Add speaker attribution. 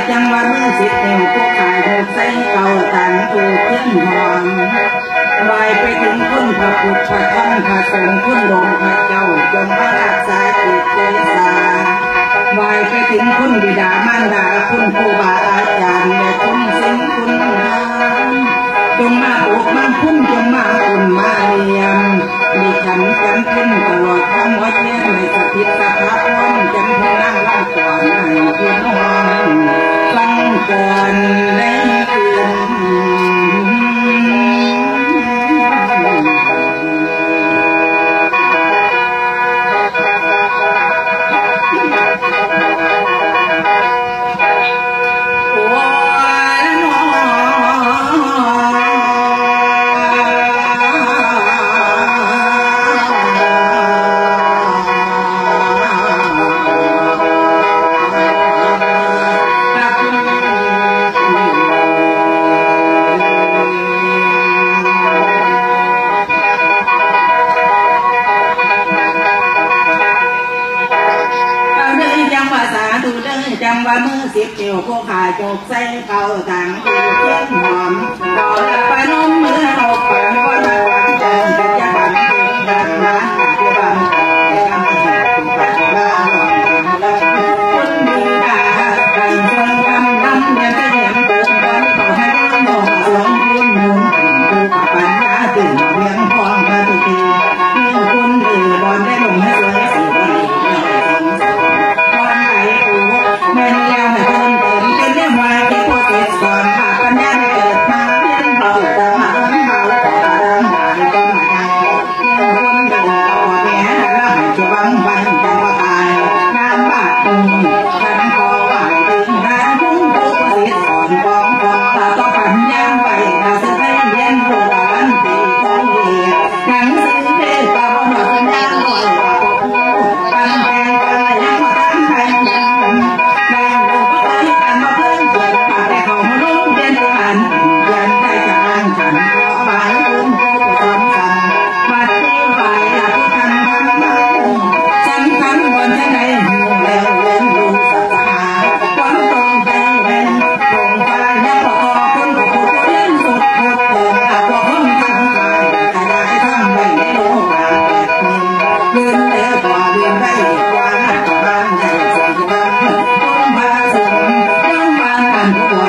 Speaker 1: จังว่ามือสิเอวผู้ขายถูกใส่เก่าต่างถูกเทียนหอมไหวไปถึงคุณพระพุทธพระธรรมพระสงฆ์คุณลงพระเจ้าจงมารักษาจิตใจสาไหวไปถึงคุณบิดามารดาคุณครูบาอาจารย์และคุณสิ่งคุณงามจงมาปกมาคุ้มจงมาคุณมาเรียมมีขันจำขึ้นตลอดทั้งวัดเลี้ยงในสถิตสภาพพร้อมจำให้นั่งร่างก่อนให้กินนอนฟังก่อนในคืจำว่ามือสิบเกี่ยวผู้ขาจกใส่เก่าต่างถูกเทียนหอมต่อไปน้องมือเอาฝันว่ามาหวังใจจะจะบันถึงดังมาจะบันแต่ทำให้ถูกตัดบ้าคุณมีตาดังคนทำยังจะเห็นตัวกันขอให้น้องมองหลงคุณมุนดูปัญญาตื่นเรียงพองมาทุกทีนี่คุณดีบอลได้ลงให้สวยสีบอลแม่ยามให้เพิ่มเติมเป็นเรื่องว่าที่ผู้ติดสอนหาปัญญาเกิดมาเพียงเบาแต่มาเบาแต่เริ่มหายก็มาได้คนเดินต่อแม่แล้วให้จะบังบันจะว่าตายน้ำบาดตุ่มฉันขอไหวถึงหาผู้ติดสอนฟ้องฟ้องตาต้องปัญญาไปนาสุดให้เย็นผู้บ้านตีของเรียหนังสือเทศปาบนปัญญาหน่อยว่าผู้ปัญญาก็ยังตั้งใจยังแม่ดูก็เลยการมาเพิ่มเกิดปากแต่เขามาลุ้นเดินผ่านยันได้จากอ่างฉันขอหมายคุณผู้สอนสั่งมาที่ฝ่ายผู้ทำทั้งมาฉันทั้งวันที่ไหนหูแล้วเว้นดูศาสนาความตรงใจเว้นตรงไปแล้วพอคนกับผู้เลี้ยงสุดหดเกินอาว่าคนทำกายขยายทำไม่ได้โลกาแปดหนึ่งยืนแล้วกว่าเรียนได้กว่านักบ้านใหญ่ใส่บ้านพาสมยังบ้านอันผู้